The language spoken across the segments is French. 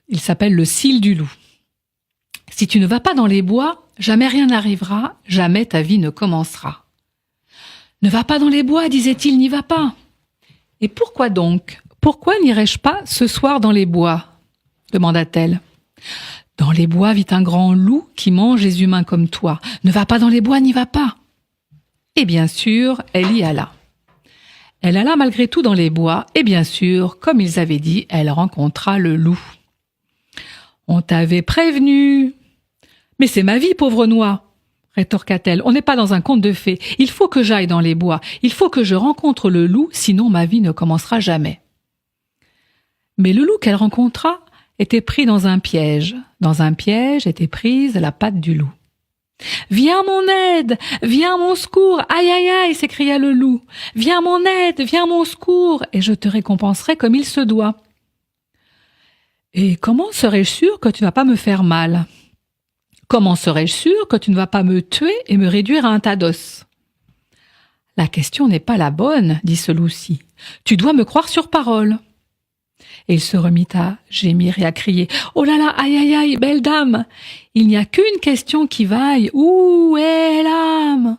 Il s'appelle le cil du loup. Si tu ne vas pas dans les bois, jamais rien n'arrivera, jamais ta vie ne commencera. Ne va pas dans les bois, disait-il, n'y va pas. Et pourquoi donc? Pourquoi n'irais-je pas ce soir dans les bois? Demanda-t-elle. Dans les bois vit un grand loup qui mange les humains comme toi. Ne va pas dans les bois, n'y va pas. Et bien sûr, elle y alla. Elle alla malgré tout dans les bois, et bien sûr, comme ils avaient dit, elle rencontra le loup. On t'avait prévenu. Mais c'est ma vie, pauvre noix, rétorqua-t-elle. On n'est pas dans un conte de fées. Il faut que j'aille dans les bois. Il faut que je rencontre le loup, sinon ma vie ne commencera jamais. Mais le loup qu'elle rencontra était pris dans un piège. Dans un piège était prise la patte du loup. « Viens mon aide, viens mon secours, aïe aïe aïe !» s'écria le loup. « Viens mon aide, viens mon secours, et je te récompenserai comme il se doit. »« Et comment serais-je sûr que tu ne vas pas me faire mal ? Comment serais-je sûr que tu ne vas pas me tuer et me réduire à un tas d'os ? » ?»« La question n'est pas la bonne, dit ce loup-ci. Tu dois me croire sur parole. » Et il se remit à gémir et à crier « Oh là là, aïe aïe aïe, belle dame, il n'y a qu'une question qui vaille, où est l'âme ?»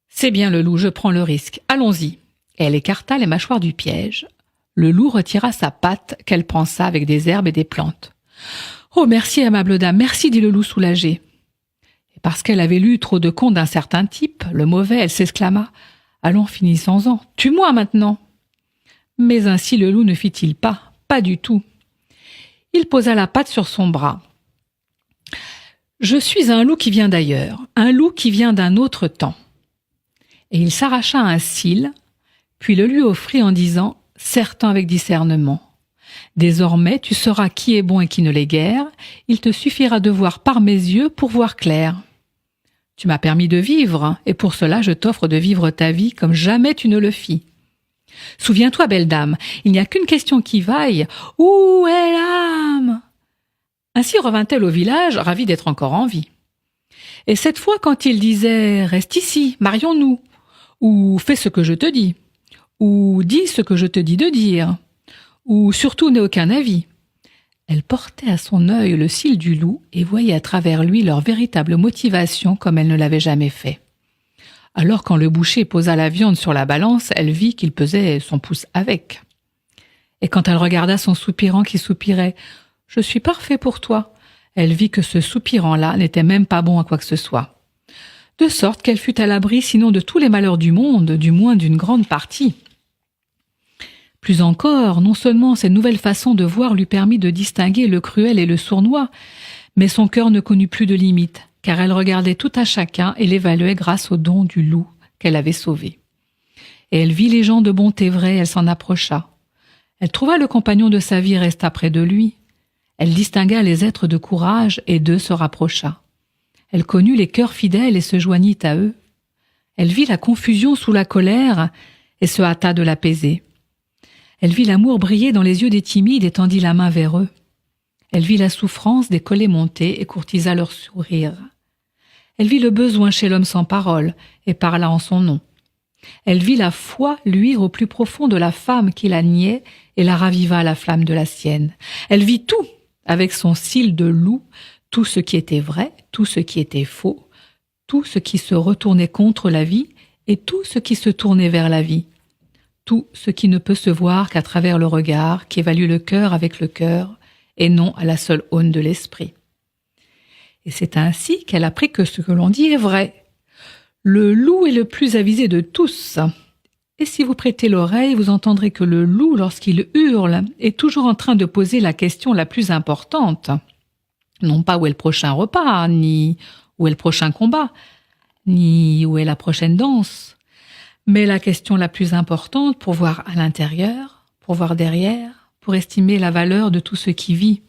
C'est bien le loup, je prends le risque, allons-y. Et elle écarta les mâchoires du piège. Le loup retira sa patte qu'elle pansa avec des herbes et des plantes. « Oh merci, aimable dame, merci, dit le loup soulagé. » Et parce qu'elle avait lu trop de contes d'un certain type, le mauvais, elle s'exclama « Allons, finissons-en, tue-moi maintenant !» Mais ainsi le loup ne fit-il pas. Pas du tout. Il posa la patte sur son bras. « Je suis un loup qui vient d'ailleurs, un loup qui vient d'un autre temps. » Et il s'arracha un cil, puis le lui offrit en disant, sertant avec discernement, « Désormais tu sauras qui est bon et qui ne l'est guère, il te suffira de voir par mes yeux pour voir clair. Tu m'as permis de vivre, et pour cela je t'offre de vivre ta vie comme jamais tu ne le fis. Souviens-toi, belle dame, il n'y a qu'une question qui vaille. Où est l'âme ?» Ainsi revint-elle au village, ravie d'être encore en vie. Et cette fois, quand il disait « Reste ici, marions-nous » ou « Fais ce que je te dis » ou « Dis ce que je te dis de dire » ou « Surtout n'aie aucun avis », elle portait à son œil le cil du loup et voyait à travers lui leur véritable motivation comme elle ne l'avait jamais fait. Alors quand le boucher posa la viande sur la balance, elle vit qu'il pesait son pouce avec. Et quand elle regarda son soupirant qui soupirait « Je suis parfait pour toi », elle vit que ce soupirant-là n'était même pas bon à quoi que ce soit. De sorte qu'elle fut à l'abri sinon de tous les malheurs du monde, du moins d'une grande partie. Plus encore, non seulement cette nouvelle façon de voir lui permit de distinguer le cruel et le sournois, mais son cœur ne connut plus de limites, car elle regardait tout à chacun et l'évaluait grâce au don du loup qu'elle avait sauvé. Et elle vit les gens de bonté vraie, elle s'en approcha. Elle trouva le compagnon de sa vie resta près de lui. Elle distingua les êtres de courage et d'eux se rapprocha. Elle connut les cœurs fidèles et se joignit à eux. Elle vit la confusion sous la colère et se hâta de l'apaiser. Elle vit l'amour briller dans les yeux des timides et tendit la main vers eux. Elle vit la souffrance des collets monter et courtisa leur sourire. Elle vit le besoin chez l'homme sans parole et parla en son nom. Elle vit la foi luire au plus profond de la femme qui la niait et la raviva à la flamme de la sienne. Elle vit tout avec son cil de loup, tout ce qui était vrai, tout ce qui était faux, tout ce qui se retournait contre la vie et tout ce qui se tournait vers la vie. Tout ce qui ne peut se voir qu'à travers le regard, qui évalue le cœur avec le cœur, et non à la seule aune de l'esprit. Et c'est ainsi qu'elle apprit que ce que l'on dit est vrai. Le loup est le plus avisé de tous. Et si vous prêtez l'oreille, vous entendrez que le loup, lorsqu'il hurle, est toujours en train de poser la question la plus importante. Non pas où est le prochain repas, ni où est le prochain combat, ni où est la prochaine danse, mais la question la plus importante pour voir à l'intérieur, pour voir derrière, pour estimer la valeur de tout ce qui vit.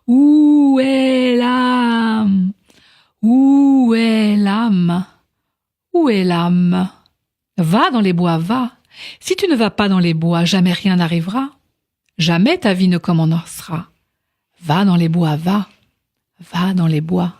Où est l'âme ? Où est l'âme ? Où est l'âme ? Va dans les bois, va. Si tu ne vas pas dans les bois, jamais rien n'arrivera. Jamais ta vie ne commencera. Va dans les bois, va. Va dans les bois.